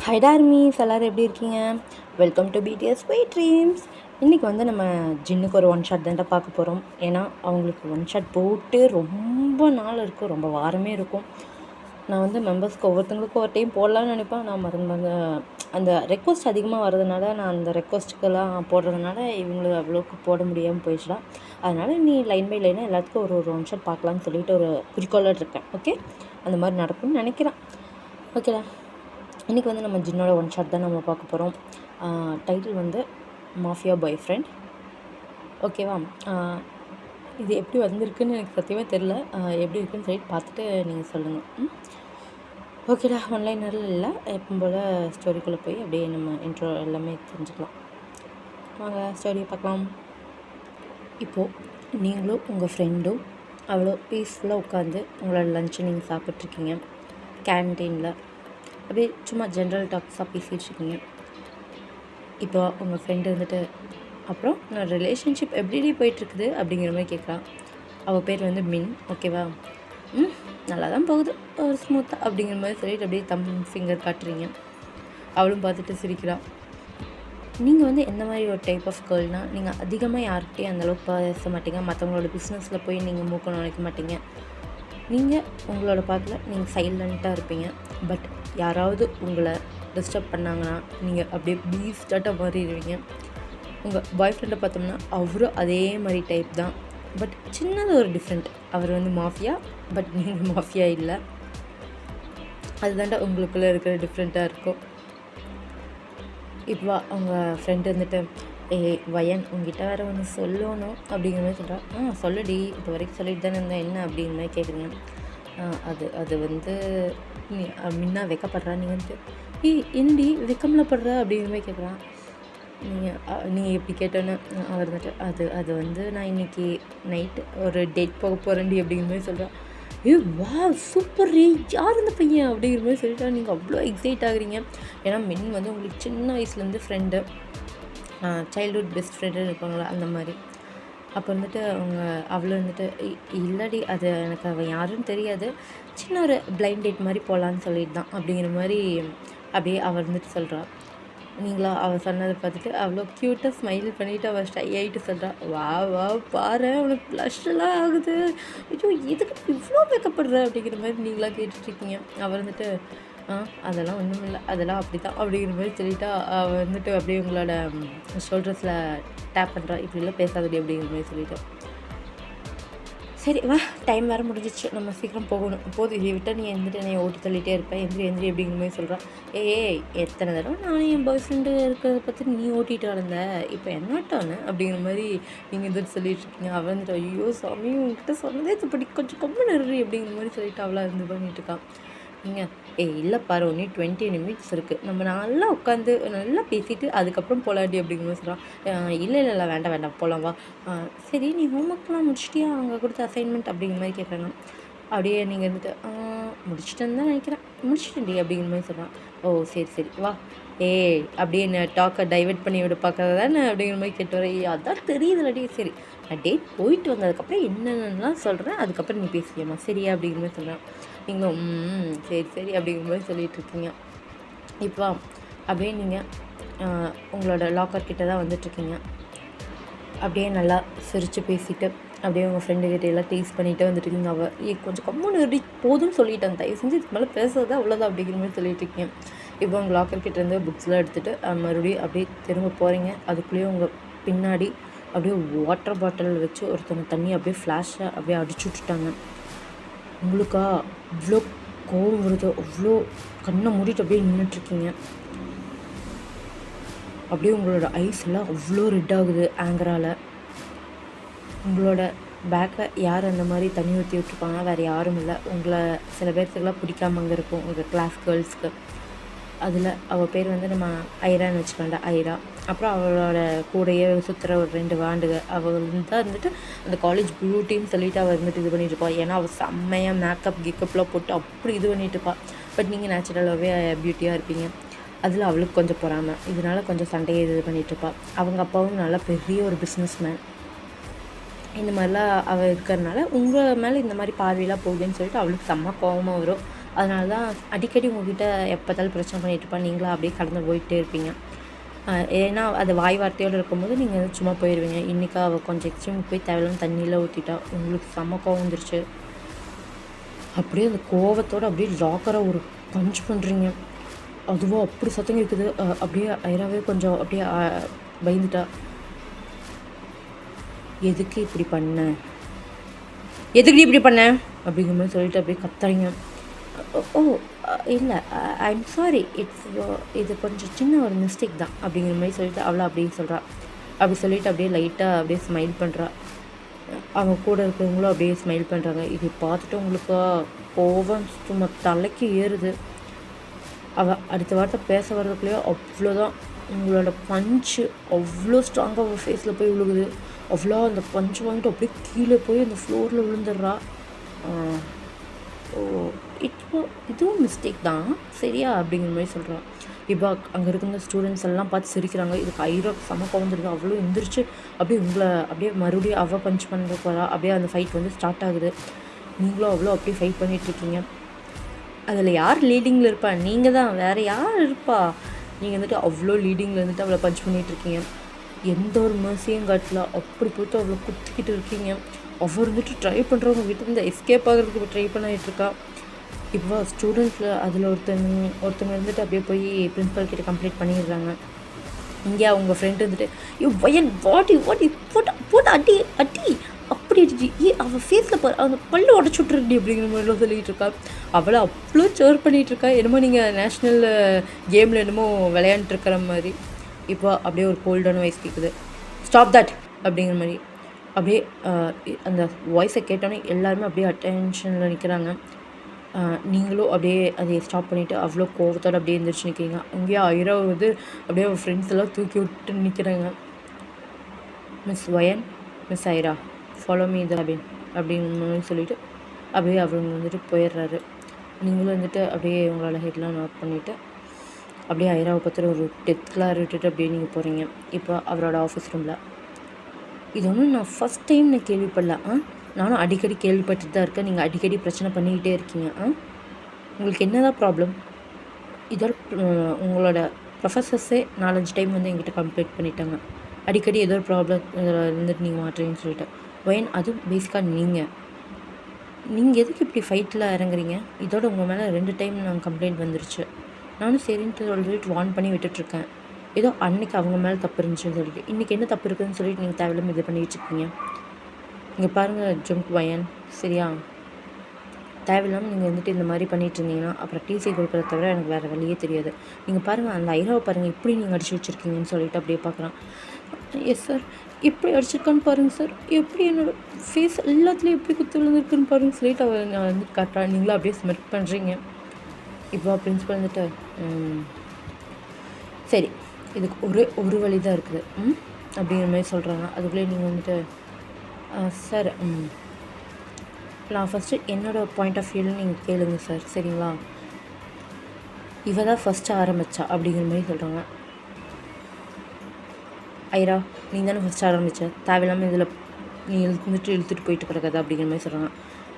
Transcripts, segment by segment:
High டார்மீஸ், எல்லோரும் எப்படி இருக்கீங்க? Welcome to BTS sweet dreams. இன்றைக்கி வந்து நம்ம ஜின்னுக்கு ஒரு ஒன் ஷாட் தான்டா பார்க்க போகிறோம். ஏன்னா அவங்களுக்கு ஒன் ஷாட் போட்டு ரொம்ப நாள் இருக்கும், ரொம்ப வாரமே இருக்கும். நான் வந்து மெம்பர்ஸ்க்கு ஒவ்வொருத்தங்களுக்கும் ஒரு டைம் போடலான்னு நினைப்பேன். நான் மருந்து அந்த ரெக்வஸ்ட் அதிகமாக வர்றதுனால நான் அந்த ரெக்வஸ்ட்டுக்கெல்லாம் போடுறதுனால இவங்களுக்கு அவ்வளோக்கு போட முடியாமல் போயிடுச்சுடா. அதனால் நீ லைன் பை லைனாக எல்லாத்துக்கும் ஒரு ஒரு ஒன் ஷாட் பார்க்கலான்னு சொல்லிட்டு ஒரு குறிக்கோளோடு இருக்கேன். ஓகே, அந்த மாதிரி நடக்கும்னு நினைக்கிறேன். ஓகேடா, இன்றைக்கி வந்து நம்ம ஜின்னோட ஒன் ஷாட் தான் நம்ம பார்க்க போகிறோம். டைட்டில் வந்து மாஃபியா பாய் ஃப்ரெண்ட். ஓகேவா? இது எப்படி வந்திருக்குன்னு எனக்கு சத்தியமாக தெரில. எப்படி இருக்குன்னு சொல்லிட்டு பார்த்துட்டு நீங்கள் சொல்லுங்கள். ஓகேடா, ஒன்லைனரில் இல்லை, எப்பவும் போல் ஸ்டோரிக்குள்ளே போய் அப்படியே நம்ம இன்ட்ரோ எல்லாமே தெரிஞ்சுக்கலாம். வாங்க ஸ்டோரியை பார்க்கலாம். இப்போது நீங்களும் உங்கள் ஃப்ரெண்டும் அவ்வளோ பீஸ்ஃபுல்லாக உட்காந்து உங்களோட லஞ்சை நீங்கள் சாப்பிட்ருக்கீங்க. கேன்டீனில் அப்படியே சும்மா ஜென்ரல் டாக்ஸாக பேசிகிட்ருக்கீங்க. இப்போ உங்கள் ஃப்ரெண்டு வந்துட்டு, அப்புறம் நான் ரிலேஷன்ஷிப் எப்படி போயிட்டுருக்குது அப்படிங்கிற மாதிரி கேட்குறான். அவள் பேர் வந்து மின். ஓகேவா? நல்லா தான் போகுது, ஒரு ஸ்மூத்தாக அப்படிங்கிற மாதிரி சொல்லிட்டு அப்படியே ஃபிங்கர் காட்டுறீங்க. அவளும் பார்த்துட்டு சிரிக்கிறாள். நீங்கள் வந்து எந்த மாதிரி ஒரு டைப் ஆஃப் கேர்ள்னால், நீங்கள் அதிகமாக யார்கிட்டையும் அந்தளவுக்கு பேச மாட்டீங்க. மற்றவங்களோட பிஸ்னஸில் போய் நீங்கள் மூக்க நுழைக்க மாட்டீங்க. நீங்கள் உங்களோட பார்ட்டில் நீங்கள் சைலண்ட்டாக இருப்பீங்க. பட் யாராவது உங்களை டிஸ்டர்ப் பண்ணாங்கன்னா நீங்கள் அப்படியே பீஸ்டாக மாறிடுவீங்க. உங்கள் பாய் ஃப்ரெண்டை பார்த்தோம்னா அவரும் அதே மாதிரி டைப் தான். பட் சின்னது ஒரு டிஃப்ரெண்ட். அவர் வந்து மாஃபியா, பட் நீங்கள் மாஃபியா இல்லை. அதுதாண்டா உங்களுக்குள்ளே இருக்கிற டிஃப்ரெண்ட்டாக இருக்கும். இப்போ அவங்க ஃப்ரெண்டு வந்துட்டு, வயன் உங்ககிட்ட வேறு ஒன்று சொல்லணும் அப்படிங்கிற மாதிரி சொல்கிறா. சொல்லுடி, இப்போ வரைக்கும் சொல்லிட்டு தானே இருந்தேன், என்ன அப்படிங்கிற மாதிரி கேட்குறீங்க. அது வந்து நீ முன்னா வெக்கப்படுறா. நீங்கள் வந்துட்டு, என்னடி வெக்கமில் படுற அப்படிங்கிற மாதிரி கேட்குறான். நீங்கள் எப்படி கேட்டோன்னு அவர் வந்துட்டு, அது வந்து நான் இன்றைக்கி நைட்டு ஒரு டேட் போக போகிறேன்டி அப்படிங்கிற மாதிரி சொல்கிறான். வா சூப்பர் ரீ, யார் இந்த பையன் அப்படிங்கிற மாதிரி சொல்லிட்டா நீங்கள் அவ்வளோ எக்ஸைட் ஆகுறீங்க. ஏன்னா மின் வந்து உங்களுக்கு சின்ன வயசுலேருந்து ஃப்ரெண்டு, சைல்ட்ஹுட் பெஸ்ட் ஃப்ரெண்டுன்னு இருப்பாங்களா அந்த மாதிரி. அப்போ வந்துட்டு அவளை வந்துட்டு, இல்லடி அது எனக்கு அவன் யாருன்னு தெரியாது, சின்ன ஒரு பிளைண்ட் டேட் மாதிரி போகலான்னு சொல்லிட்டு தான் அப்படிங்கிற மாதிரி அப்படியே அவள் வந்துட்டு சொல்கிறாள். நீங்களா அவள் சொன்னதை பார்த்துட்டு அவ்வளோ க்யூட்டாக ஸ்மைல் பண்ணிவிட்டு அவள் ஸ்டை ஆகிட்டு சொல்கிறா. வா பாரு, அவனுக்கு ப்ளஷ்ஷெல்லாம் ஆகுது, ஐயோ எதுக்கு இவ்வளோ மேக்கப்படுற அப்படிங்கிற மாதிரி நீங்களாக கேட்டுட்ருக்கீங்க. அவள் வந்துட்டு, அதெல்லாம் ஒன்றும் இல்லை, அதெல்லாம் அப்படி தான் அப்படிங்கிற மாதிரி சொல்லிவிட்டா அவள் வந்துட்டு அப்படியே உங்களோட ஷோல்டர்ஸில் டேப் பண்ணுறா. இப்படிலாம் பேசாதடி அப்படிங்கிற மாதிரி சொல்லிவிட்டு, சரி வா, டைம் வேறு முடிஞ்சிச்சு, நம்ம சீக்கிரம் போகணும், போது இதை விட்டால் நீ எந்திரிட்டு என்னை ஓட்டி தள்ளிகிட்டே இருப்பேன், எந்திரி அப்படிங்கிற மாதிரி சொல்கிறான். எத்தனை தடவை நானும் என் பாய் ஃப்ரெண்டு இருக்கிறத பற்றி நீ ஓட்டிகிட்டு வளர்ந்த, இப்போ என்னட்டானு அப்படிங்கிற மாதிரி நீங்கள் எந்திரிட்டு சொல்லிட்டு இருக்கீங்க. அவள் வந்துட்டு, ஐயோ சாமி உங்ககிட்ட சொன்னதே இப்படி கொஞ்சம் கம்மன் இருறி அப்படிங்கிற மாதிரி சொல்லிட்டு அவளாக இருந்து பண்ணிட்டு இருக்கான். நீங்கள் இல்லை பாரு, ஒன்றே 20 நிமிட்ஸ் இருக்குது, நம்ம நல்லா உட்காந்து நல்லா பேசிவிட்டு அதுக்கப்புறம் போகலாடி அப்படிங்கிற மாதிரி சொல்கிறான். இல்லை வேண்டாம் போகலாம் வா. சரி நீ ஹோம்ஒர்க்லாம் முடிச்சிட்டியா, அவங்க கொடுத்த அசைன்மெண்ட் அப்படிங்கிற மாதிரி கேட்குறாங்க. அப்படியே நீங்கள் இருந்துட்டு, முடிச்சிட்டேன்னு தான் நினைக்கிறேன், முடிச்சிட்டேன்டி அப்படிங்கிற மாதிரி சொல்கிறான். ஓ சரி வா. அப்படியே நான் டாக்கை டைவெர்ட் பண்ணி விட பார்க்கறது தானே அப்படிங்கிற மாதிரி கேட்டு வர. அதான் தெரியுதுலடி. சரி நான் டேட் போயிட்டு வந்ததுக்கப்புறம் என்னென்னலாம் சொல்கிறேன், அதுக்கப்புறம் நீ பேசுவியம்மா சரியா அப்படிங்கிற மாதிரி சொல்கிறேன். நீங்களும் சரி அப்படிங்கிற மாதிரி சொல்லிகிட்ருக்கீங்க. இப்போ அப்படியே நீங்கள் உங்களோட லாக்கர் கிட்ட தான் வந்துட்டுருக்கீங்க. அப்படியே நல்லா சிரித்து பேசிவிட்டு அப்படியே உங்கள் ஃப்ரெண்டுக்கிட்ட எல்லாம் டேஸ்ட் பண்ணிகிட்டே வந்துட்டுருக்கீங்க. அவள் கொஞ்சம் கம்முன்னு போதும்னு சொல்லிட்டேன், தயவு செஞ்சு இதுக்கு மேலே பேசுறது அவ்வளோதான் அப்படிங்கிற மாதிரி சொல்லிட்டுருக்கீங்க. இப்போ உங்கள் லாக்கர் கிட்டேருந்து புக்ஸ்லாம் எடுத்துகிட்டு மறுபடியும் அப்படியே திரும்ப போகிறீங்க. அதுக்குள்ளேயே உங்கள் பின்னாடி அப்படியே வாட்டர் பாட்டில் வச்சு ஒருத்தவங்க தண்ணி அப்படியே ஃப்ளாஷாக அப்படியே அடிச்சு விட்டுட்டாங்க. உங்களுக்கா அவ்வளோ கோவம் வருது, அவ்வளோ கண்ணை மூடிட்டு அப்படியே நின்றுட்டுருக்கீங்க. அப்படியே உங்களோட ஐஸ் எல்லாம் அவ்வளோ ரெட் ஆகுது ஆங்கரால். உங்களோட பேக்கில் யார் அந்த மாதிரி தண்ணி ஊற்றி விட்டுருப்பாங்கன்னா வேறு யாரும் இல்லை, உங்களை சில பேர்த்துக்கெல்லாம் பிடிக்காம அங்கே இருக்கும் உங்கள் கிளாஸ் கேர்ள்ஸ்க்கு. அதில் அவள் பேர் வந்து நம்ம ஐரான்னு வச்சுக்கோண்டா, ஐரா. அப்புறம் அவளோட கூடையே சுற்றுற ஒரு 2 வாண்டுக அவள் தான் இருந்துட்டு அந்த காலேஜ் பியூட்டின்னு சொல்லிட்டு அவள் இருந்துட்டு இது பண்ணிட்டுருப்பாள். ஏன்னா அவள் செம்மையாக மேக்கப் கிக்கப்லாம் போட்டு அப்படி இது பண்ணிட்டுருப்பாள். பட் நீங்கள் நேச்சுரலாகவே பியூட்டியாக இருப்பீங்க. அதில் அவளுக்கு கொஞ்சம் பொறாமல், இதனால் கொஞ்சம் சண்டையை இது பண்ணிகிட்ருப்பாள். அவங்க அப்பாவும் நல்லா பெரிய ஒரு பிஸ்னஸ் மேன். இந்த மாதிரிலாம் அவள் இருக்கிறதுனால உங்கள் மேலே இந்த மாதிரி பார்வையெல்லாம் போகுதுன்னு சொல்லிட்டு அவளுக்கு செம்ம கோவமாக வரும். அதனால தான் அடிக்கடி உங்ககிட்ட எப்போ பார்த்தாலும் பிரச்சனை பண்ணிட்டு இருப்பா, நீங்களா அப்படியே கடந்து போயிட்டே இருப்பீங்க. ஏன்னா அது வாய் வார்த்தையோடு இருக்கும்போது நீங்கள் சும்மா போயிடுவீங்க. இன்றைக்கி அவள் கொஞ்சம் எக்ஸ்ட்ரீம் போய் தேவையில்லாம தண்ணியில் ஊற்றிட்டா, உங்களுக்கு செம்ம கோவம் வந்துருச்சு. அப்படியே அந்த கோவத்தோடு அப்படியே லாக்கரை ஒரு பஞ்ச் பண்ணுறீங்க. அதுவும் அப்படி சத்தம் கேட்குது. அப்படியே ஐராவே கொஞ்சம் அப்படியே பயந்துட்டா. எதுக்கு இப்படி பண்ண, எதுக்கு இப்படி பண்ண அப்படிங்கிற மாதிரி சொல்லிட்டு அப்படியே கத்துறீங்க. ஓ இல்லை, ஐம் சாரி, இது கொஞ்சம் சின்ன ஒரு மிஸ்டேக் தான் அப்படிங்கிற மாதிரி சொல்லிட்டு அவளை அப்படியே சொல்கிறா. அப்படி சொல்லிவிட்டு அப்படியே லைட்டாக அப்படியே ஸ்மைல் பண்ணுறா. அவங்க கூட இருக்கிறவங்களும் அப்படியே ஸ்மைல் பண்ணுறாங்க. இதை பார்த்துட்டு உங்களுக்கு கோவம் சும்மா தலைக்கு ஏறுது. அவள் அடுத்த வார்த்தை பேச வர்றதுக்குள்ளேயோ அவ்வளோதான், உங்களோட பஞ்சு அவ்வளோ ஸ்ட்ராங்காக அவள் ஃபேஸில் போய் விழுகுது. அவ்வளோ அந்த பஞ்சு வாங்கிட்டு அப்படியே கீழே போய் அந்த ஃப்ளோரில் விழுந்துடுறா. ஓ இதுவும் மிஸ்டேக் தான் சரியா அப்படிங்கிற மாதிரி சொல்கிறான். இப்போ அங்கே இருக்கிற ஸ்டூடெண்ட்ஸ் எல்லாம் பார்த்து சிரிக்கிறாங்க. இதுக்கு ஐராக்கு செம கவுந்துருக்கு. அவ்வளோ எந்திரிச்சு அப்படியே உங்களை அப்படியே மறுபடியும் அவள் பஞ்ச் பண்ண போகிறா. அப்படியே அந்த ஃபைட் வந்து ஸ்டார்ட் ஆகுது. நீங்களும் அவ்வளோ அப்படியே ஃபைட் பண்ணிகிட்ருக்கீங்க. அதில் யார் லீடிங்கில் இருப்பா? நீங்கள் தான், வேறு யார் இருப்பா? நீங்கள் வந்துட்டு அவ்வளோ லீடிங்கில் இருந்துட்டு அவளை பஞ்ச் பண்ணிகிட்ருக்கீங்க. எந்த ஒரு மர்சியும் காட்டல. அப்படி போய்ட்டு அவ்வளோ குத்திக்கிட்டு இருக்கீங்க. அவர் வந்துட்டு ட்ரை பண்ணுறவங்க வீட்டிலேருந்து எஸ்கேப் ஆகிறதுக்கு ட்ரை பண்ணிகிட்ருக்கா. இப்போ ஸ்டூடெண்ட்ஸில் அதில் ஒருத்தவங்க இருந்துட்டு அப்படியே போய் பிரின்ஸிபல் கிட்ட கம்ப்ளைண்ட் பண்ணிடுறாங்க. இங்கே அவங்க ஃப்ரெண்டு வந்துட்டு வயன் வாட்டி போட்டு அடி அப்படி அடிச்சு அவள் ஃபேஸில் பாரு, அவங்க பல்லு உடச்சி விட்ருடி அப்படிங்கிற மாதிரிலாம் சொல்லிகிட்டு இருக்கா. அவளை அவ்வளோ சேர் பண்ணிகிட்ருக்கா. என்னமோ நீங்கள் நேஷ்னல் கேமில் என்னமோ விளையாண்டுருக்கிற மாதிரி. இப்போ அப்படியே ஒரு கோல்டான வாய்ஸ் கேட்குது. ஸ்டாப் தட் அப்படிங்கிற மாதிரி. அப்படியே அந்த வாய்ஸை கேட்டோன்னே எல்லாருமே அப்படியே அட்டென்ஷனில் நிற்கிறாங்க. நீங்களும் அப்படியே அதை ஸ்டாப் பண்ணிவிட்டு அவ்வளோ கோவத்தோடு அப்படியே எழுந்திரிச்சு நிற்கிறீங்க. அங்கேயே ஐரா வந்து அப்படியே அவள் ஃப்ரெண்ட்ஸ் எல்லாம் தூக்கி விட்டு நிற்கிறாங்க. மிஸ் வயன், மிஸ் ஐரா, ஃபாலோ மீ த அப்படின்னு சொல்லிவிட்டு அப்படியே அவங்க வந்துட்டு போயிடுறாரு. நீங்களும் வந்துட்டு அப்படியே உங்களோட ஹெட்லாம் நோட் பண்ணிவிட்டு அப்படியே ஐராவை பற்றி ஒரு டெத்லாம் விட்டுட்டு அப்படியே நீங்கள் போகிறீங்க. இப்போ அவரோட ஆஃபீஸ் ரூமில். இது ஒன்றும் நான் ஃபஸ்ட் டைம் நான் கேள்விப்படல. நானும் அடிக்கடி கேள்விப்பட்டுட்டு தான் இருக்கேன். நீங்கள் அடிக்கடி பிரச்சனை பண்ணிக்கிட்டே இருக்கீங்க. உங்களுக்கு என்ன தான் ப்ராப்ளம்? இதோட உங்களோட ப்ரொஃபஸர்ஸே 4-5 டைம் வந்து என்கிட்ட கம்ப்ளைண்ட் பண்ணிட்டாங்க. அடிக்கடி ஏதோ ஒரு ப்ராப்ளம் இருந்துட்டு நீங்கள் மாட்டுறீங்கன்னு சொல்லிட்டு. வயன், அதுவும் பேசிக்காக நீங்கள் எதுக்கு இப்படி ஃபைட்டில் இறங்குறீங்க? இதோட உங்கள் மேலே 2 டைம் நாங்கள் கம்ப்ளைண்ட் வந்துருச்சு. நானும் சரின்ட்டு சொல்லிட்டு வார்ன் பண்ணி விட்டுட்ருக்கேன். ஏதோ அன்றைக்கி அவங்க மேலே தப்பு இருந்துச்சுன்னு சொல்லிட்டு இன்றைக்கி என்ன தப்பு இருக்குதுன்னு சொல்லிட்டு நீங்கள் தேவையில்லாமல் இது பண்ணி வச்சுருக்கீங்க. இங்கே பாருங்கள் ஜங்க் வயன், சரியா? தேவையில்லாமல் நீங்கள் வந்துட்டு இந்த மாதிரி பண்ணிகிட்டு இருந்தீங்கன்னா அப்புறம் டிசி கொடுக்குறத தவிர எனக்கு வேறு வழியே தெரியாது. நீங்கள் பாருங்கள், அந்த ஐராவை பாருங்கள், இப்படி நீங்கள் அடிச்சு வச்சுருக்கீங்கன்னு சொல்லிட்டு அப்படியே பார்க்குறான். எஸ் சார், எப்படி அடிச்சிருக்கான்னு பாருங்கள் சார், எப்படி என்னோடய ஃபேஸ் எல்லாத்துலேயும் எப்படி குத்து விழுந்துருக்குன்னு பாருங்கள் சொல்லிட்டு அவள் நான் வந்து காட்டுறேன். நீங்களும் அப்படியே ஸ்மெட் பண்ணுறீங்க. இப்போ பிரின்ஸிபல் வந்துட்டு சரி, இதுக்கு ஒரு வழி தான் இருக்குது அப்படிங்கிற மாதிரி சொல்கிறாங்க. அதுக்குள்ளே நீங்கள் வந்துட்டு சார், நான் ஃபஸ்ட்டு என்னோடய பாயிண்ட் ஆஃப் வியூவில் நீங்கள் கேளுங்க சார், சரிங்களா? இவ தான் ஃபஸ்ட்டு ஆரம்பித்தா அப்படிங்கிற மாதிரி சொல்கிறாங்க. ஐரா, நீ தானே ஃபஸ்ட்டு ஆரம்பித்த, தேவையில்லாமல் இதில் நீ இழுத்துட்டு போயிட்டு கிடக்காது அப்படிங்கிற மாதிரி சொல்கிறாங்க.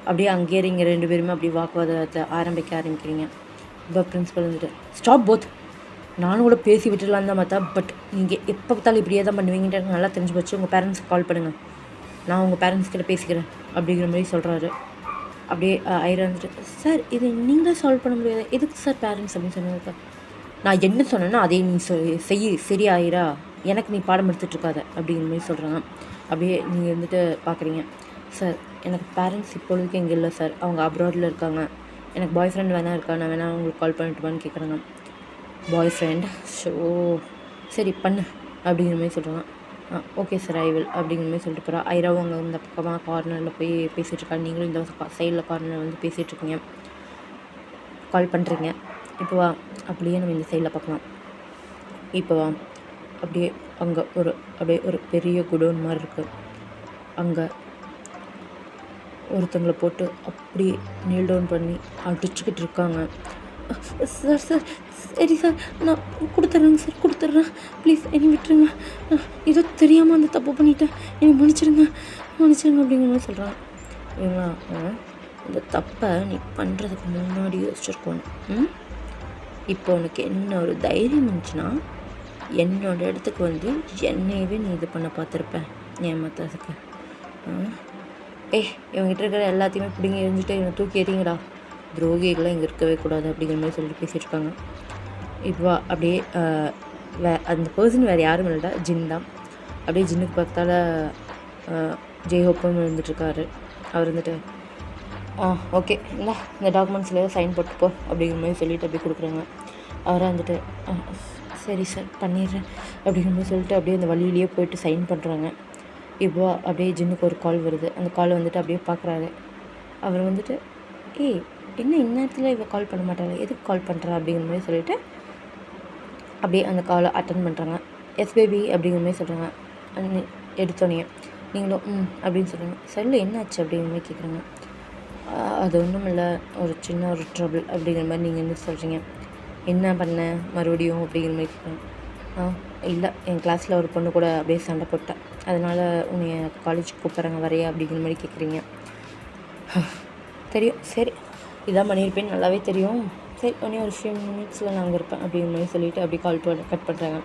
அப்படியே அங்கேயே இங்கே 2 பேருமே அப்படியே வாக்குவாதத்தை ஆரம்பிக்கிறீங்க. இப்போ பிரின்ஸிபல் வந்துட்டு ஸ்டாப் போத், நானும் கூட பேசி விட்டுடலாம் தான் பார்த்தா, பட் நீங்கள் எப்போ பார்த்தாலும் இப்படியே தான் பண்ணுவீங்கன்ட்டு எனக்கு நல்லா தெரிஞ்சு போச்சு. உங்கள் பேரண்ட்ஸ்க்கு கால் பண்ணுங்கள், நான் உங்கள் பேரண்ட்ஸ் கிட்ட பேசிக்கிறேன் அப்படிங்கிற மாதிரி சொல்கிறாரு. அப்படியே ஐரா வந்துட்டு சார், இது நீங்களே சால்வ் பண்ண முடியாது, எதுக்கு சார் பேரண்ட்ஸ் அப்படின்னு சொன்னதுக்கா, நான் என்ன சொன்னேன்னா அதே நீ செய்ய, சரியா ஐரா, எனக்கு நீ பாடம் எடுத்துகிட்ருக்காத அப்படிங்கிற மாதிரி சொல்கிறாங்க. அப்படியே நீங்கள் வந்துட்டு பார்க்குறீங்க. சார், எனக்கு பேரண்ட்ஸ் இப்பொழுதுக்கு இங்கே இல்லை சார், அவங்க அப்ராடில் இருக்காங்க, எனக்கு பாய் ஃப்ரெண்ட் வேணா இருக்கா, நான் வேணா உங்களுக்கு கால் பண்ணிட்டுமான்னு கேட்குறாங்க. பாய் ஃப்ரெண்ட், ஸோ சரி பண்ணு அப்படிங்கிற மாதிரி சொல்கிறாங்க. ஓகே சார், ஐ வில் அப்படிங்கிற மாதிரி சொல்லிட்டு போகிறா. ஐராவும் அங்கே இந்த பக்கமாக கார்னரில் போய் பேசிகிட்ருக்கா. நீங்களும் இந்த சைடில் கார்னரில் வந்து பேசிகிட்ருக்கீங்க, கால் பண்ணுறீங்க. இப்போ வா, அப்படியே நம்ம இந்த சைடில் பார்க்கலாம். இப்போ வா, அப்படியே அங்கே அப்படியே ஒரு பெரிய குடோன் மாதிரி இருக்குது. அங்கே ஒருத்தங்களை போட்டு அப்படியே நீல் டவுன் பண்ணி அடிச்சுக்கிட்டு இருக்காங்க. சார் சரி சார், நான் கொடுத்துட்றேன் ப்ளீஸ், என்னை விட்டுருங்க, ஏதோ தெரியாமல் அந்த தப்பு பண்ணிட்டேன், என்னை மன்னிச்சிடுங்க அப்படிங்கிற மாதிரி சொல்கிறாங்க. இவங்களா இந்த தப்பை நீ பண்ணுறதுக்கு முன்னாடி யோசிச்சிருக்கணும். இப்போ உனக்கு என்ன ஒரு தைரியம் இருந்துச்சுன்னா என்னோடய இடத்துக்கு வந்து என்னையவே நீ இது பண்ண பார்த்துருப்பேன் ஏமாத்துறதுக்கு. இவங்ககிட்ட இருக்கிற எல்லாத்தையுமே பிடிங்கி எரிஞ்சுட்டு இவனை தூக்கி எறிங்கடா, துரோகிகளாம் இங்கே இருக்கவே கூடாது அப்படிங்கிற மாதிரி சொல்லிட்டு பேசிகிட்டு இருக்காங்க. இப்போ அப்படியே அந்த பர்சன் வேறு யாரும் இல்லைடா, ஜின் தான். அப்படியே ஜின்னுக்கு பார்த்தால ஜெய்ஹோப்பும் இருந்துட்டுருக்காரு. அவர் வந்துட்டு ஓகே இல்லை இந்த டாக்குமெண்ட்ஸில் சைன் போட்டுப்போ அப்படிங்கிற மாதிரி சொல்லிவிட்டு அப்படியே கொடுக்குறாங்க. அவராக வந்துட்டு சரி சார் பண்ணிடுறேன் அப்படிங்கிற மாதிரி சொல்லிட்டு அப்படியே அந்த வழியிலேயே போயிட்டு சைன் பண்ணுறாங்க. இப்போ அப்படியே ஜின்னுக்கு ஒரு கால் வருது. அந்த கால் வந்துட்டு அப்படியே பார்க்குறாரு. அவர் வந்துட்டு என்ன இந்நேரத்தில் இவ கால் பண்ண மாட்டாங்க, எதுக்கு கால் பண்ணுறா அப்படிங்கிற மாதிரி சொல்லிவிட்டு அப்படியே அந்த காலை அட்டன் பண்ணுறாங்க. எஸ் பேபி அப்படிங்கிற மாதிரி சொல்கிறாங்க. எடுத்தோடனே நீங்களும் அப்படின்னு சொல்கிறாங்க. சொல்லு என்னாச்சு அப்படிங்கிற மாதிரி கேட்குறாங்க. அது ஒன்றும் இல்லை, ஒரு சின்ன ஒரு ட்ரபிள் அப்படிங்கிற மாதிரி நீங்கள் என்ன சொல்கிறீங்க, என்ன பண்ண மறுபடியும் அப்படிங்கிற மாதிரி கேட்குறாங்க. இல்லை என் கிளாஸில் ஒரு பொண்ணு கூட அப்படியே சண்டை போட்டேன், அதனால் உன்னை காலேஜுக்கு கூப்பிட்றாங்க வரையா அப்படிங்கிற மாதிரி கேட்குறீங்க. தெரியும், சரி இதான் பண்ணியிருப்பேன்னு நல்லாவே தெரியும், சரி உடனே ஒரு ஃபியூ மினிட்ஸில் நான் அங்கே இருப்பேன் அப்படிங்கிற மாதிரி சொல்லிவிட்டு அப்படியே கால் கட் பண்ணுறாங்க.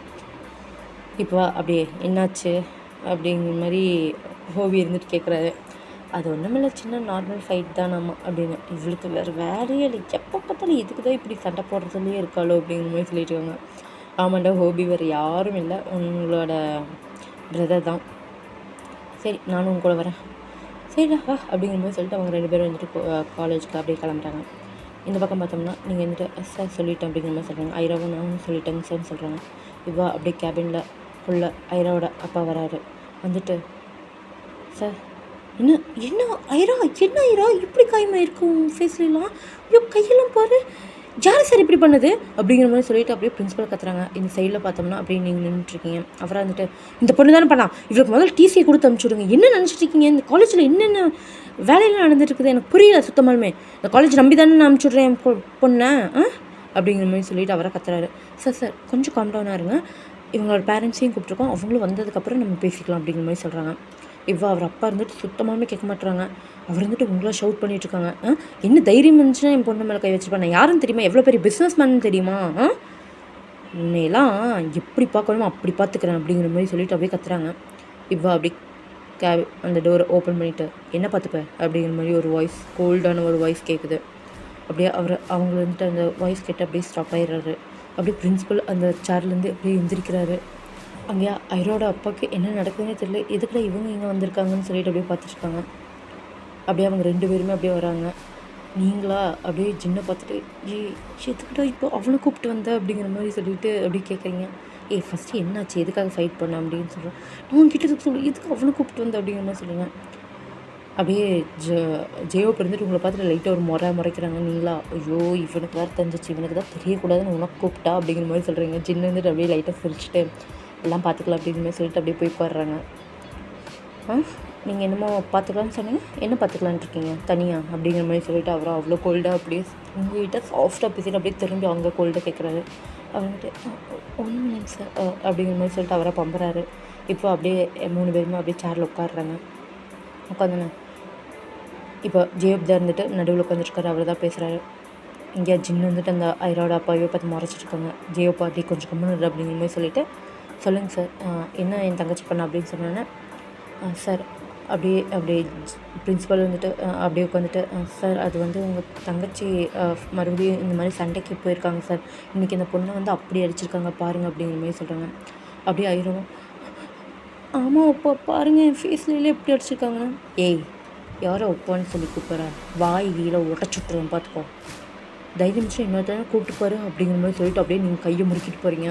இப்போ அப்படியே என்னாச்சு அப்படிங்கிற மாதிரி ஹோபி இருந்துட்டு கேட்குறாரு. அது ஒன்றுமில்ல, சின்ன நார்மல் ஃபைட் தான் நம்ம அப்படின்னு. இவளுக்கு வேறு வேலையே இல்லை, எப்போ பார்த்தாலும் இதுக்கு தான் இப்படி சண்டை போடுறதுலேயே இருக்காளோ அப்படிங்கிற மாதிரி சொல்லிட்டுருக்காங்க. ஆமாண்டா ஹோபி வேறு யாரும் இல்லை, உங்களோட பிரதர் தான். சரி நானும் உங்க கூட வரேன், சரிடா வா அப்படிங்கிற மாதிரி சொல்லிட்டு அவங்க 2 பேரும் வந்துட்டு காலேஜுக்கு அப்படியே கிளம்புறாங்க. இந்த பக்கம் பார்த்தோம்னா நீங்கள் வந்துட்டு சார் சொல்லிட்டேன் அப்படிங்கிற மாதிரி சொல்கிறாங்க. ஐராவும் நானும் சொல்லிட்டேங்க சார்னு சொல்கிறாங்க. இவா அப்படியே கேபினில் ஃபுல்லாக ஐராவோட அப்பா வராரு. வந்துட்டு சார் என்ன என்ன ஐரா இப்படி காயமாயிருக்கு உங்கள் ஃபேஸ்லாம், ஐயோ கையெல்லாம் பாரு, யார் சார் இப்படி பண்ணது அப்படிங்கிற மாதிரி சொல்லிட்டு அப்படியே பிரின்ஸிபல் கத்துறாங்க. இந்த சைடில் பார்த்தோம்னா அப்படியே நீங்கள் நின்றுட்டுருக்கீங்க. அவராக வந்துட்டு இந்த பொண்ணு தானே பண்ணலாம், இவளுக்கு முதல்ல டிசியை கொடுத்து அனுப்பிச்சுடுங்க, என்ன நினச்சிட்டு இருக்கீங்க, இந்த காலேஜில் என்னென்ன வேலையெல்லாம் நடந்துட்டு இருக்குது எனக்கு புரியல சுத்தமாலுமே, இந்த காலேஜ் நம்பி தானே நான் அனுப்பிச்சுட்றேன் என் பொண்ணை அப்படிங்கிற மாதிரி சொல்லிட்டு அவரை கத்துறாரு. சார் கொஞ்சம் காம் டவுனாக இருங்க, இவங்களோட பேரண்ட்ஸையும் கூப்பிட்ருக்கோம், அவங்களும் வந்ததுக்கப்புறம் நம்ம பேசிக்கலாம் அப்படிங்கிற மாதிரி சொல்கிறாங்க. அவர் அப்பா இருந்துட்டு சுத்தமாகவே கேட்க மாட்டுறாங்க. அவர் வந்துட்டு உங்களா ஷவுட் பண்ணிகிட்ருக்காங்க. என்ன தைரியம் இருந்துச்சுன்னா என் பொண்ணு மேலே கை வச்சுருப்பேன், நான் யாருன்னு தெரியுமா, எவ்வளோ பெரிய பிஸ்னஸ் மேன் தெரியுமா, உன்னையெல்லாம் எப்படி பார்க்கணுமோ அப்படி பார்த்துக்கிறேன் அப்படிங்கிற மாதிரி சொல்லிட்டு அப்படியே கத்துறாங்க. அப்படி அந்த டோரை ஓப்பன் பண்ணிவிட்டு என்ன பார்த்துப்ப அப்படிங்கிற மாதிரி ஒரு வாய்ஸ், கோல்டான ஒரு வாய்ஸ் கேட்குது. அப்படியே அவங்க வந்துட்டு அந்த வாய்ஸ் கேட்டு அப்படியே ஸ்டாப் ஆகிடுறாரு. அப்படியே பிரின்ஸிபல் அந்த சேர்லேருந்து அப்படியே எந்திரிக்கிறாரு. அங்கேயா ஐரோட அப்பாவுக்கு என்ன நடக்குதுன்னே தெரியல, எதுக்குள்ள இவங்க இங்கே வந்திருக்காங்கன்னு சொல்லிட்டு அப்படியே பார்த்துட்ருக்காங்க. அப்படியே அவங்க 2 பேருமே அப்படியே வராங்க. நீங்களா அப்படியே ஜின்னை பார்த்துட்டு எதுக்குடா இப்போ அவனை கூப்பிட்டு வந்த அப்படிங்கிற மாதிரி சொல்லிட்டு அப்படியே கேட்குறீங்க. ஃபஸ்ட்டு என்னாச்சு, எதுக்காக ஃபைட் பண்ண அப்படின்னு சொல்கிறேன். நான் உங்ககிட்ட சொல்லி எதுக்கு அவனை கூப்பிட்டு வந்த அப்படிங்கிற மாதிரி சொல்லுங்கள். அப்படியே ஜெயோ இருந்துட்டு உங்களை பார்த்துட்டு லைட்டாக ஒரு முறைக்கிறாங்க. நீங்களா ஐயோ இவனுக்கு வேறு தெரிஞ்சிச்சு, இவனுக்கு தான் தெரியக்கூடாதுன்னு உனக்கு கூப்பிட்டா அப்படிங்கிற மாதிரி சொல்கிறீங்க. ஜின்னு வந்துட்டு அப்படியே லைட்டாக சிரிச்சுட்டு எல்லாம் பார்த்துக்கலாம் அப்படிங்கிற மாதிரி சொல்லிட்டு அப்படியே போய் போடுறாங்க. நீங்கள் என்னமோ பார்த்துக்கலான்னு சொன்னீங்க, என்ன பார்த்துக்கலான்னு இருக்கீங்க தனியாக அப்படிங்கிற மாதிரி சொல்லிட்டு அவரை அவ்வளோ கோல்டாக அப்படியே உங்கள்கிட்ட சாஃப்டாக பேசிட்டு அப்படியே திரும்பி அவங்க கோல்டாக கேட்குறாரு. அவர் வந்துட்டு 1 minute சார் அப்படிங்கிற மாதிரி சொல்லிட்டு அவரை பம்புறாரு. இப்போ அப்படியே 3 பேருமே அப்படியே சேரில் உட்காடுறாங்க. உட்காந்துண்ணே இப்போ ஜேப் தான் இருந்துட்டு நடுவில் உட்காந்துருக்காரு, அவர் தான் பேசுகிறாரு. இங்கே ஜின்னு வந்துட்டு அந்த ஐரோட அப்பாவே பார்த்து முறைச்சிட்ருக்காங்க. ஜேயோ பாட்டி கொஞ்சம் கம்முன்னு அப்படிங்கிற மாதிரி சொல்லிவிட்டு சொல்லுங்கள் சார் என்ன என் தங்கச்சி பண்ண அப்படின்னு சொன்னோன்னே சார் அப்படியே பிரின்ஸிபல் வந்துட்டு அப்படியே உட்காந்துட்டு சார் அது வந்து உங்கள் தங்கச்சி மறுபடியும் இந்த மாதிரி சண்டைக்கு போயிருக்காங்க சார், இன்றைக்கி இந்த பொண்ணை வந்து அப்படி அடிச்சிருக்காங்க பாருங்கள் அப்படிங்கிற மாதிரி சொல்கிறாங்க. அப்படியே ஆயிரும். ஆமாம் அப்பா பாருங்கள் என் ஃபேஸ்லேயே எப்படி அடிச்சிருக்காங்கன்னா, யாரோ ஒப்பான்னு சொல்லி கூப்பிட்றா, வாய் கீழே உடச்சுட்ருவேன் பார்த்துக்கோ, தைரியம் இருந்துச்சு இன்னொருத்தர கூப்பிட்டு பாரு அப்படிங்கிற மாதிரி சொல்லிட்டு அப்படியே நீங்கள் கையை முறுக்கிட்டு போகிறீங்க.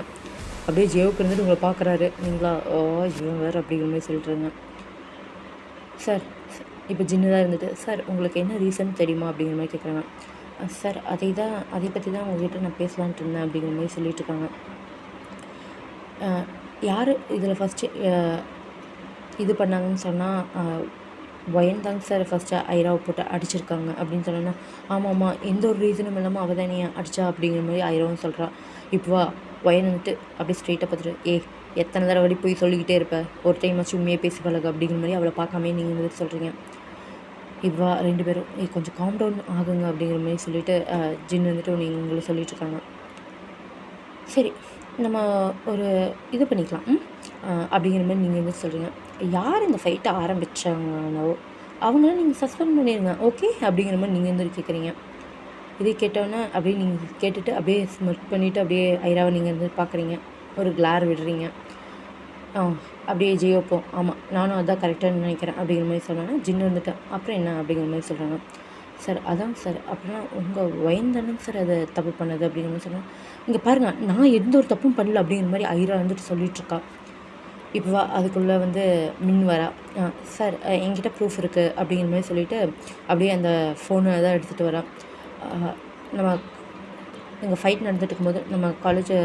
அப்படியே ஜேவுக்கு இருந்துட்டு உங்களை பார்க்குறாரு. நீங்களா இவன் வேறு அப்படிங்கிற மாதிரி சொல்லிட்டுருங்க. சார் இப்போ ஜின்னு தான் இருந்துட்டு சார் உங்களுக்கு என்ன ரீசன் தெரியுமா அப்படிங்கிற மாதிரி கேட்குறாங்க. சார் அதை பற்றி தான் உங்கள்கிட்ட நான் பேசலான்ட்டு இருந்தேன் அப்படிங்கிற மாதிரி சொல்லிட்டுருக்காங்க. யார் இதில் ஃபஸ்ட்டு இது பண்ணாங்கன்னு சொன்னால் ஒயன் தாங்க சார் ஃபஸ்ட்டு ஐராவை போட்டு அடிச்சிருக்காங்க அப்படின்னு சொன்னோன்னா, ஆமாம்மா எந்த ஒரு ரீசனும் இல்லாமல் அவள் தானே அடித்தா அப்படிங்கிற மாதிரி ஐராவும் சொல்கிறா. இப்போ ஒயன் வந்துட்டு அப்படியே ஸ்ட்ரெயிட்டாக பார்த்துட்டு எத்தனை தடவை போய் சொல்லிக்கிட்டே இருப்பேன், ஒரு டைம் வச்சு உண்மையாக பேசி பழகு அப்படிங்கிற மாதிரி அவளை பார்க்காமே நீங்கள் வந்துட்டு சொல்கிறீங்க. இவ்வா 2 பேரும் கொஞ்சம் காம் டவுன் ஆகுங்க அப்படிங்கிற மாதிரி சொல்லிவிட்டு ஜின் வந்துட்டு உங்களை சொல்லிகிட்ருக்காங்க. சரி நம்ம ஒரு இது பண்ணிக்கலாம் அப்படிங்கிற மாதிரி நீங்கள் வந்து சொல்கிறீங்க. யார் இந்த ஃபைட்டை ஆரம்பித்தாங்கன்னோ அவங்கள நீங்கள் சஸ்பெண்ட் பண்ணிடுங்க ஓகே அப்படிங்கிற மாதிரி நீங்கள் வந்து கேட்குறீங்க. இதை கேட்டோன்னே அப்படியே நீங்கள் கேட்டுட்டு அப்படியே ஸ்மிர்க் பண்ணிவிட்டு அப்படியே ஐராவை நீங்கள் வந்து பார்க்குறீங்க. ஒரு கிளார் விடுறீங்க. அப்படியே ஜியோப்போ ஆமாம் நானும் அதான் கரெக்டாக நினைக்கிறேன் அப்படிங்கிற மாதிரி சொன்னேன்னா ஜின்னு வந்துட்டு அப்புறம் என்ன அப்படிங்கிற மாதிரி சொல்கிறாங்க. சார் அதான் சார் அப்படின்னா உங்கள் வயன் தானேங்க சார் அதை தப்பு பண்ணது அப்படிங்கிற மாதிரி சொன்னேன். இங்கே பாருங்கள் நான் எந்த ஒரு தப்பும் பண்ணல அப்படிங்கிற மாதிரி ஐரா வந்துட்டு சொல்லிகிட்ருக்கா. இப்போ அதுக்குள்ளே வந்து மின் வரா. சார் என்கிட்ட ப்ரூஃப் இருக்குது அப்படிங்கிற மாதிரி சொல்லிவிட்டு அப்படியே அந்த ஃபோனை தான் எடுத்துகிட்டு வரா. நம்ம எங்கள் ஃபைட் நடந்துட்டு இருக்கும்போது நம்ம காலேஜை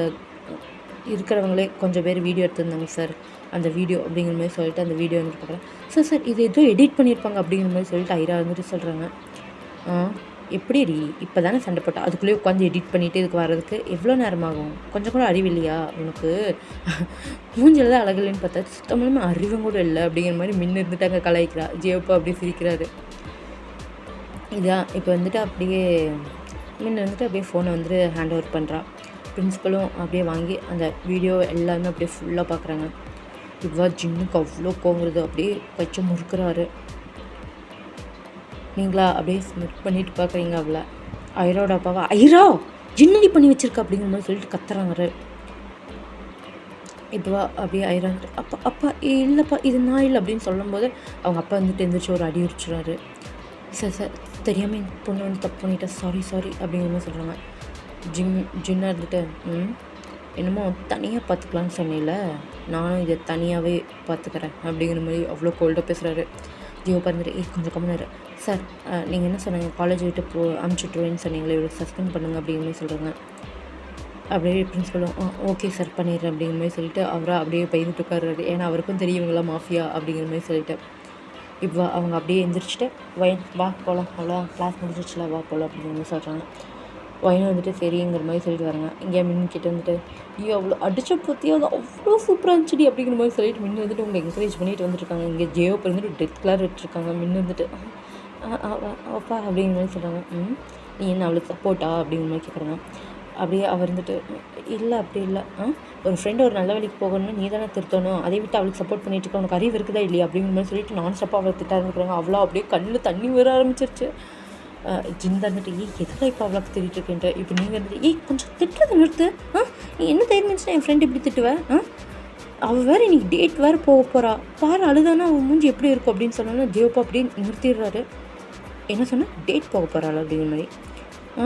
இருக்கிறவங்களே கொஞ்சம் பேர் வீடியோ எடுத்துருந்தாங்க சார் அந்த வீடியோ அப்படிங்கிற மாதிரி சொல்லிட்டு அந்த வீடியோ வந்துட்டு பார்க்குறேன். சார் இது ஏதோ எடிட் பண்ணியிருப்பாங்க அப்படிங்கிற மாதிரி சொல்லிட்டு ஐரா வந்துட்டு சொல்கிறாங்க. எப்படிடி இப்போ தானே சண்டை போட்டா அதுக்குள்ளேயே உட்காந்து எடிட் பண்ணிவிட்டு இதுக்கு வர்றதுக்கு எவ்வளோ நேரமாகும்? கொஞ்சம் கூட அறிவு இல்லையா உனக்கு? மூஞ்சில் தான் அழகில்லைன்னு பார்த்தா சுத்தமாக அறிவும் கூட இல்லை அப்படிங்கிற மாதிரி மின்னு இருந்துட்டு அங்கே கலாய்க்கிறா. ஜியோப்பா அப்படியே சிரிக்கிறாரு. இதான் இப்போ வந்துட்டு அப்படியே மின்னு வந்துட்டு அப்படியே ஃபோனை வந்துட்டு ஹேண்ட் ஓவர் பண்ணுறா. பிரின்ஸிபலும் அப்படியே வாங்கி அந்த வீடியோ எல்லாமே அப்படியே ஃபுல்லாக பார்க்குறாங்க. இவ்வா ஜின்னுக்கு அவ்வளோ கோங்குறது அப்படியே கச்ச முறுக்குறாரு. நீங்களா அப்படியே ஸ்மிட் பண்ணிட்டு பார்க்குறீங்க அவளை. ஐராவோட அப்பாவா ஐரா ஜின்னடி பண்ணி வச்சிருக்கா அப்படிங்கிற மாதிரி சொல்லிட்டு கத்துறாங்க. இப்போவா அப்படியே ஐரா அப்பா அப்பா இல்லைப்பா இது நான் இல்லை அப்படின்னு சொல்லும்போது அவங்க அப்பா வந்துட்டு எந்திரிச்சு ஒரு அடி உரிச்சுறாரு. சார் தெரியாமல் என் பொண்ணு வந்து தப்பு பண்ணிட்டேன் சாரி அப்படிங்கிற மாதிரி சொல்கிறாங்க. ஜின்னாக இருந்துட்டு என்னமோ தனியாக பார்த்துக்கலான்னு சொன்னேன்ல நானும் இதை தனியாகவே பார்த்துக்கிறேன் அப்படிங்கிற மாதிரி அவ்வளோ கோல்டாக பேசுகிறாரு. ஜியோ பார்த்துட்டு கொஞ்சம் கம்மினாரு. சார் நீங்கள் என்ன சொன்னீங்க காலேஜ் விட்டு அனுப்பிச்சுட்ருவேன்னு சொன்னீங்களே இவ்வளோ சஸ்பெண்ட் பண்ணுங்க அப்படிங்கிற மாதிரி சொல்கிறாங்க. அப்படியே பிரின்ஸிபலும் ஓகே சார் பண்ணிடுறேன் அப்படிங்கிற மாதிரி சொல்லிட்டு அவராக அப்படியே பயந்துட்டு உட்கார்றாரு. ஏன்னா அவருக்கும் தெரியுங்களா மாஃபியா அப்படிங்கிற மாதிரி சொல்லிட்டு இப்போ அவங்க அப்படியே எந்திரிச்சிட்டு வா போகலாம் அவ்வளோ கிளாஸ் முடிஞ்சிச்சுல வா போகலாம் அப்படிங்கிற மாதிரி சொல்கிறாங்க. வயனை வந்துட்டு சரிங்கிற மாதிரி சொல்லிட்டு வராங்க. இங்கே மின்னு கிட்ட வந்துட்டு அவ்வளோ அடித்த பற்றியோ அது அவ்வளோ சூப்பராக இருந்துச்சுடி அப்படிங்கிற மாதிரி சொல்லிட்டு மின்னு வந்துட்டு உங்களை என்கரேஜ் பண்ணிட்டு வந்துட்டுருக்காங்க. இங்கே ஜியோப்பை வந்துட்டு டெத் கலர் விட்டுருக்காங்க. மின்னு வந்துட்டு அப்பா அப்படிங்கிற மாதிரி சொல்கிறாங்க. நீ என்ன அவளுக்கு சப்போர்ட்டா அப்படிங்கிற மாதிரி கேட்குறாங்க. அப்படியே அவர் இருந்துட்டு இல்லை அப்படி இல்லை ஒரு ஃப்ரெண்டு ஒரு நல்ல வேலைக்கு போகணும்னு நீ தானே திருத்தணும் அதை விட்டு அவளுக்கு சப்போர்ட் பண்ணிட்டு இருக்க உனக்கு அறிவு இருக்குதா இல்லையா அப்படிங்கிற மாதிரி சொல்லிட்டு நான் ஸ்டாப்பாக அவளை திட்ட ஆரம்பிக்கிறாங்க. அவ்வளோ அப்படியே கண்ணில் தண்ணி வர ஆரம்பிச்சிருச்சு. ஜின் வந்துட்டு எதுக்காக இப்போ அவ்வளோக்கு திட்டிகிட்டு இருக்கேன்ட்டு இப்போ நீங்கள் வந்துட்டு கொஞ்சம் திட்டுறது நிறுத்து. நீ என்ன தெரிஞ்சுன்னா என் ஃப்ரெண்டு இப்படி திட்டுவேன் அவள் வேறு இன்றைக்கி டேட் வேறு போக போகிறா பாரு அழுதானா அவன் மூஞ்சி எப்படி இருக்கும் அப்படின்னு சொன்னோன்னா ஜியோப்பா அப்படியே நிறுத்திடுறாரு. என்ன சொன்னால் டேட் போக போகிறாள் அப்படிங்கிற மாதிரி.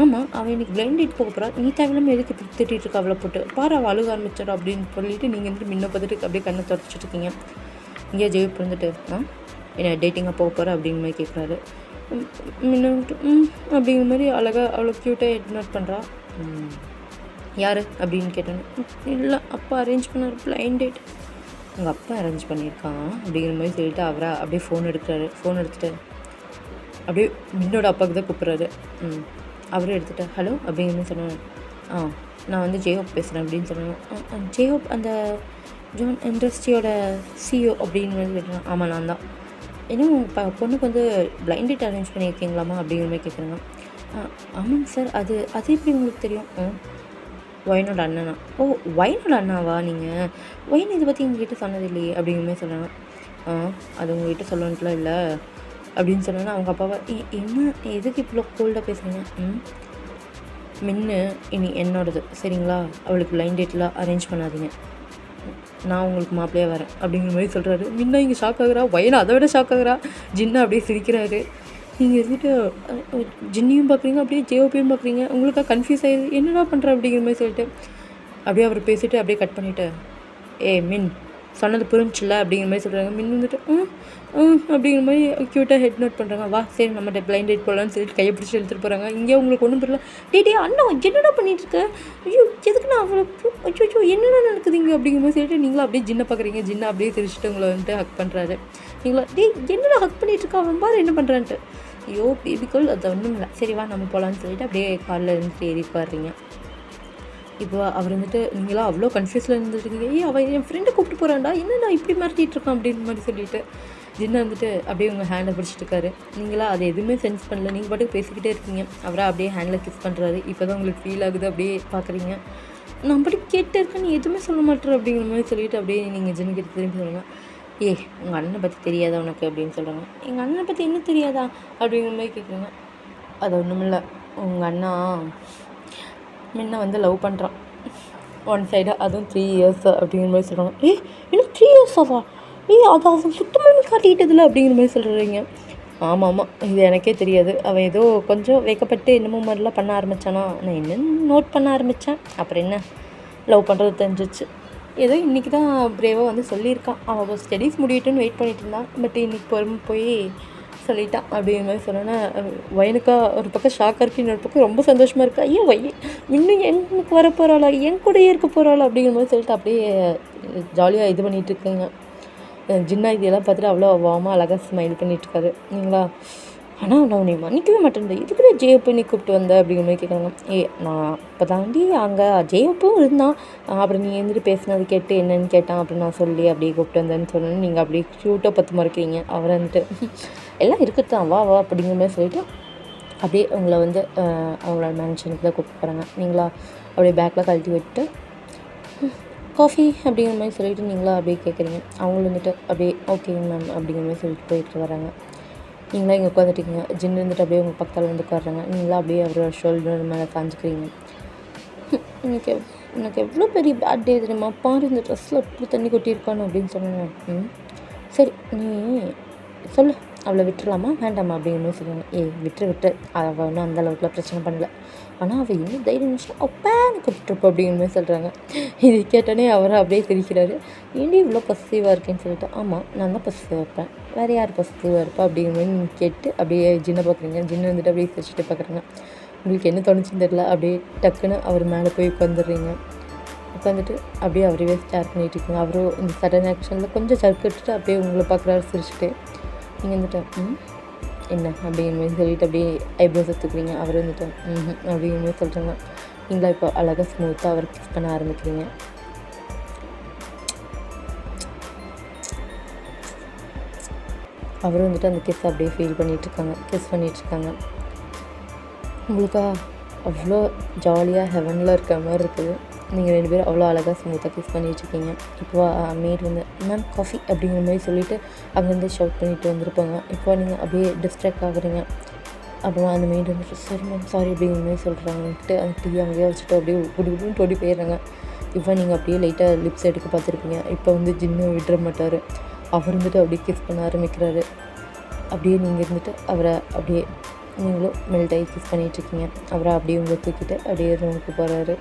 ஆமாம் அவள் இன்றைக்கி பிளைண்ட் டேட் போக போகிறா நீ தேவையில்லாமல் எதுக்கு இப்படி திட்டிகிட்டு இருக்கா அவளை போட்டு பாரு அவள் அழுக ஆரம்பிச்சிடா அப்படின்னு சொல்லிட்டு நீங்கள் வந்துட்டு முன்ன பார்த்துட்டு அப்படியே கண்ணை தொடச்சிட்டு இருக்கீங்க. இங்கே ஜெயிப் வந்துட்டு என்ன டேட்டிங்காக போக போகிற அப்படிங்கிற மாதிரி கேட்குறாரு. முன்ன வந்துட்டு அப்படிங்கிற மாதிரி அழகாக அவ்வளோ க்யூட்டாக இக்னோர் பண்ணுறா. யார் அப்படின்னு கேட்டோன்னே இல்லை அப்பா அரேஞ்ச் பண்ணார் பிளைண்ட் டேட். உங்கள் அப்பா அரேஞ்ச் பண்ணியிருக்கான் அப்படிங்கிற மாதிரி சொல்லிட்டு அவரை அப்படியே ஃபோன் எடுக்கிறாரு. ஃபோன் எடுத்துகிட்டு அப்படியே மின்னோட அப்பாவுக்கு தான் கூப்பிட்றாரு. அவரும் எடுத்துகிட்டு ஹலோ அப்படிங்கிற சொன்னாங்க. நான் வந்து ஜேஹோப் பேசுகிறேன் அப்படின்னு சொன்னாங்க. ஜேஹோப் அந்த ஜான் இண்டஸ்ட்ரியோட சிஇஓ அப்படின்னு வந்து கேட்டேன். ஆமாம் நான் தான். இன்னும் பொண்ணுக்கு வந்து பிளைண்ட் டேட் அரேஞ்ச் பண்ணியிருக்கீங்களாமா அப்படிங்கிற மாதிரி கேட்குறாங்க. ஆமாங்க சார் அது எப்படி உங்களுக்கு தெரியும்? ஒயனோட அண்ணனா? ஒயனோட அண்ணாவா நீங்கள்? ஒயன் இதை பற்றி எங்ககிட்ட சொன்னது இல்லையே அப்படிங்கிற மாதிரி சொல்கிறாங்க. அது உங்கள்கிட்ட சொல்லணுன்ட்டுலாம் இல்லை அப்படின்னு சொன்னோன்னா அவங்க அப்பாவை என்ன எதுக்கு இவ்வளோ கோல்டாக பேசுகிறீங்க? மின்னு இனி என்னோடது சரிங்களா அவளுக்கு பிளைண்ட் டேட்லாம் அரேஞ்ச் பண்ணாதீங்க நான் உங்களுக்கு மாப்பிள்ளையாக வரேன் அப்படிங்கிற மாதிரி சொல்கிறாரு. மின்னா இங்கே ஷாக் ஆகுறா. வயனை அதை விட ஷாக் ஆகுறா. ஜின்னா அப்படியே சிரிக்கிறாரு. நீங்கள் இருந்துட்டு ஜின்னியும் பார்க்குறீங்க அப்படியே ஜேஓபியும் பார்க்குறீங்க. உங்களுக்காக கன்ஃபியூஸ் ஆகிடுது என்னடா பண்ணுற அப்படிங்கிற மாதிரி சொல்லிட்டு அப்படியே அவர் பேசிவிட்டு அப்படியே கட் பண்ணிவிட்டு மின் சொன்னது புரிஞ்சில்ல அப்படிங்கிற மாதிரி சொல்கிறாங்க. மின் வந்துட்டு அப்படிங்கிற மாதிரி க்யூட்டாக ஹெட் நோட் பண்ணுறாங்க. வா சரி நம்ம பிளைண்ட் டேட் போகலான்னு சொல்லிட்டு கையை பிடிச்சி எடுத்துகிட்டு போகிறாங்க. இங்கே உங்களுக்கு ஒன்றும் தெரியல. டே அண்ணா என்னடா பண்ணிகிட்ருக்க? ஐயோ எதுக்கு நான் அவ்வளோ ஐயோ என்னடா நடக்குது இங்கே அப்படிங்கிற மாதிரி சொல்லிட்டு நீங்களும் அப்படியே ஜின்னை பார்க்குறீங்க. ஜின்னை அப்படியே தெரிச்சுட்டு உங்களை வந்துட்டு ஹக் பண்ணுறாரு. நீங்களா என்னடா ஹக் பண்ணிகிட்ருக்கா அவன் பாரு என்ன பண்ணுறான்ட்டு. ஐயோ பேபிக்குள் அது ஒன்றும் இல்லை சரி வா நம்ம போகலான்னு சொல்லிட்டு அப்படியே காலில் இருந்துட்டு ஏறி பாடுறீங்க. இப்போ அவர் வந்துட்டு நீங்களாம் அவ்வளோ கன்ஃபியூஸில் இருந்துருக்கீங்க. அவன் என் ஃப்ரெண்டை கூப்பிட்டு போகிறான்டா என்னடா இப்படி மிரட்டிகிட்டு இருக்கான் அப்படின்னு மாதிரி சொல்லிட்டு ஜின்னா வந்துட்டு அப்படியே உங்கள் ஹேண்டை பிடிச்சிட்டு இருக்காரு. நீங்களா அதை எதுவுமே சென்ஸ் பண்ணல, நீங்கள் பாட்டுக்கு பேசிக்கிட்டே இருக்கீங்க. அவரை அப்படியே ஹேண்டில் கிஸ் பண்ணுறாரு. இப்போ தான் உங்களுக்கு ஃபீல் ஆகுது, அப்படியே பார்க்குறீங்க. நான் பாட்டுக்கு கேட்டே இருக்கேன், நீ எதுவுமே சொல்ல மாட்டேற அப்படிங்கிற மாதிரி சொல்லிவிட்டு அப்படியே நீங்கள் ஜின்னு கிட்ட திரும்பி சொல்லுங்கள். உங்கள் அண்ணனை பற்றி தெரியாதா உனக்கு அப்படின்னு சொல்கிறாங்க. எங்கள் அண்ணனை பற்றி என்ன தெரியாதா அப்படிங்கிற மாதிரி கேட்குறேங்க. அது ஒன்றுமில்ல, உங்கள் அண்ணா முன்ன வந்து லவ் பண்ணுறான் ஒன் சைடாக, அதுவும் 3 இயர்ஸ் அப்படிங்கிற மாதிரி சொல்கிறாங்க. இன்னும் 3 இயர்ஸாவா? அது அவன் சுத்தமாக காட்டிக்கிட்டதில்ல அப்படிங்கிற மாதிரி சொல்கிறீங்க. ஆமாம், இது எனக்கே தெரியாது. அவன் ஏதோ கொஞ்சம் வைக்கப்பட்டு என்னமோ மாதிரிலாம் பண்ண ஆரம்பித்தானா, நான் என்னென்னு நோட் பண்ண ஆரம்பித்தேன். அப்புறம் என்ன, லவ் பண்ணுறது தெரிஞ்சிச்சு. ஏதோ இன்றைக்கி தான் பிரேவாக வந்து சொல்லியிருக்கான். அவள் ஸ்டடீஸ் முடியட்டுன்னு வெயிட் பண்ணிகிட்டு இருந்தான். பட் இன்றைக்கி பொறுமை போய் சொல்லிட்டான் அப்படிங்கிற மாதிரி சொன்னோன்னா, வயனுக்கா ஒரு பக்கம் ஷாக்காக இருக்குது, இன்னொரு பக்கம் ரொம்ப சந்தோஷமாக இருக்கா. இன்னும் எனக்கு வர போகிறாளா, என் கூடயே இருக்க போகிறாளா அப்படிங்கிற மாதிரி சொல்லிட்டு அப்படியே ஜாலியாக இது பண்ணிகிட்ருக்குங்க. ஜின்னா இதெல்லாம் பார்த்துட்டு அவ்வளோ வாமாக அழகாக ஸ்மைல் பண்ணிகிட்ருக்காரு. நீங்களா, ஆனால் நான் உன்னை மன்னிக்கவே மாட்டேன், இதுக்குள்ளே ஜேஎப்பை நீ கூப்பிட்டு வந்த அப்படிங்கிற மாதிரி கேட்குறாங்க. நான் இப்போ தாண்டி அங்கே ஜேஎப்பும் இருந்தான், அப்புறம் நீ எழுந்திட்டு பேசினது கேட்டு என்னன்னு கேட்டான், அப்படின்னு நான் சொல்லி அப்படியே கூப்பிட்டு வந்தேன்னு சொன்னேன்னு நீங்கள் அப்படியே க்யூட்டாக பத்து மறைக்கிறீங்க. அவரை வந்துட்டு எல்லாம் இருக்குதான், வா வா அப்படிங்கிற மாதிரி சொல்லிவிட்டு அப்படியே உங்களை வந்து அவங்களோட மேன்ஷனுக்கு தான் கூப்பிட்டு போகிறாங்க. நீங்களா அப்படியே பேக்கில் கழட்டி விட்டு காஃபி அப்படிங்கிற மாதிரி சொல்லிவிட்டு நீங்களா அப்படியே கேட்குறீங்க. அவங்களும் வந்துட்டு அப்படியே ஓகேங்க மேம் அப்படிங்கிற மாதிரி சொல்லிட்டு போயிட்டு வராங்க. நீங்களா இங்கே உட்காந்துட்டீங்க. ஜின்னு இருந்துட்டு அப்படியே உங்கள் பக்கத்தில் வந்து உட்காடுறாங்க. நீங்களா அப்படியே அவரோட ஷோல்டர் மேலே காஞ்சிக்கிறீங்க. எனக்கு எவ்வளோ பெரிய பேட் டே தெரியுமா, பாரு இந்த ட்ரெஸ்ஸில் எப்படி தண்ணி கொட்டியிருக்கானு அப்படின்னு சொன்னாங்க. சரி நீ சொல்லு, அவளை விட்டுடலாமா வேண்டாமா அப்படிங்கிற மாதிரி சொல்லுவாங்க. விட்டு அவள் ஒன்றும் அந்த அளவுக்குலாம் பிரச்சனை பண்ணல, ஆனால் அவள் இன்னும் தைரியம் இருந்துச்சுன்னா அப்பேன்னு கூப்பிட்டுருப்போம் அப்படிங்கிற மாதிரி சொல்கிறாங்க. இது கேட்டோன்னே அவரை அப்படியே சிரிக்கிறாரு. ஏன்டி இவ்வளோ பாசிட்டிவாக இருக்கேன்னு சொல்லிட்டு, ஆமாம் நான் தான் பாசிட்டிவாக இருப்பேன், வேறு யார் பாசிட்டிவாக இருப்பா அப்படிங்கிற மாதிரி கேட்டு அப்படியே ஜின்னை பார்க்குறீங்க. ஜின்னு வந்துட்டு அப்படியே சிரிச்சுட்டு பார்க்குறேங்க. உங்களுக்கு என்ன தோணுச்சுன்னு தெரியல, அப்படியே டக்குன்னு அவர் மேலே போய் உட்காந்துடுறீங்க. உட்காந்துட்டு அப்படியே அவரையே ஸ்டார் பண்ணிகிட்டு இருக்கீங்க. அவரும் இந்த சடன் ஆக்ஷனில் கொஞ்சம் சர்க்கிட்டு அப்படியே உங்களை பார்க்குறாரு சிரிச்சுட்டு. நீங்கள் வந்துட்டு என்ன அப்படிங்கிற மாதிரி சொல்லிட்டு அப்படியே ஐப்ரோஸ் எடுத்துக்கிறீங்க. அவர் வந்துட்டு அப்படிங்கிற மாதிரி சொல்கிறாங்க. நீங்களா இப்போ அழகாக ஸ்மூத்தாக அவர் கிஸ் பண்ண ஆரம்பிக்கிறீங்க. அவரும் வந்துட்டு அந்த கிஸ் அப்படியே ஃபீல் பண்ணிகிட்ருக்காங்க, கிஸ் பண்ணிகிட்ருக்காங்க. உங்களுக்கா அவ்வளோ ஜாலியாக ஹெவனில் இருக்கிற மாதிரி இருக்குது. நீங்கள் 2 பேரும் அவ்வளோ அழகாக ஸ்மூத்தாக கிஸ் பண்ணிகிட்ருக்கீங்க. இப்போ மேட் வந்து மேம் காஃபி அப்படிங்கிற மாதிரி சொல்லிவிட்டு அங்கேருந்து ஷவுட் பண்ணிட்டு வந்திருப்பாங்க. இப்போ நீங்கள் அப்படியே டிஸ்ட்ராக்ட் ஆகுறீங்க. அப்புறம் அந்த மேட் வந்துட்டு சரி மேம் சாரி அப்படிங்கிற மாதிரி சொல்கிறாங்கன்ட்டு அந்த டீ அங்கேயே வச்சுட்டு அப்படியே குடுன்னு ஓடி போயிடுறாங்க. இப்போ நீங்கள் அப்படியே லைட்டாக லிப்ஸ் எடுக்க பார்த்துருப்பீங்க. இப்போ வந்து ஜின்னு விட்டுற மாட்டார். அவர் வந்துட்டு அப்படியே கிஸ் பண்ண ஆரம்பிக்கிறாரு. அப்படியே நீங்கள் இருந்துட்டு அவரை அப்படியே நீங்களும் மெல்ட் ஆகி கிஸ் பண்ணிகிட்ருக்கீங்க. அவரை அப்படியே உங்களை தூக்கிட்டு அப்படியே ரூமுக்கு போகிறாரு.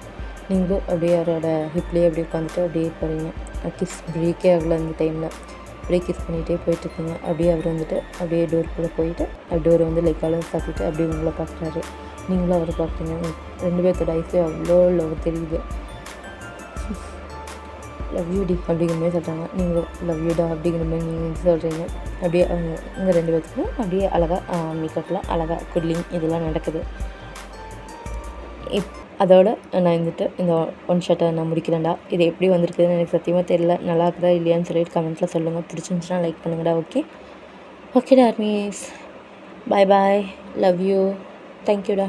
நீங்களும் அப்படியே அவரோட ஹிப்லேயே அப்படியே உட்காந்துட்டு அப்படியே போகிறீங்க. கிஸ் பிரேக்கே ஆகல அந்த டைமில். அப்படியே கிஸ் பண்ணிகிட்டே போயிட்டுருக்கீங்க. அப்படியே அவர் வந்துட்டு அப்படியே டோருக்குள்ளே போயிட்டு டோரை வந்து லைக்காலும் சாத்திட்டு அப்படியே உங்களை பார்க்குறாரு. நீங்களும் அவரை பார்க்குறீங்க. 2 பேர்த்தோட ஐஸ்லேயே அவ்வளோ லவ் தெரியுது. லவ் யூடி அப்படிங்கிற மாதிரி சொல்கிறாங்க. நீங்களும் லவ் யூடா அப்படிங்கிற மாதிரி நீங்கள் சொல்கிறீங்க. அப்படியே அவங்க உங்கள் 2 பேர்த்துக்கும் அப்படியே அழகாக மேக்கப்பில் அழகாக குட்லிங் இதெல்லாம் நடக்குது. அதோட நான் வந்துட்டு இந்த ஒன் ஷாட்டை நான் முடிக்கிறேன்டா. இது எப்படி வந்திருக்குதுன்னு எனக்கு சத்தியமாக தெரியல. நல்லா இருக்குதா இல்லையான்னு சொல்லிட்டு கமெண்ட்டில் சொல்லுங்கள். பிடிச்சிருந்துச்சுன்னா லைக் பண்ணுங்கடா. ஓகே டார்மீஸ், பாய் பாய், லவ் யூ, தேங்க்யூடா.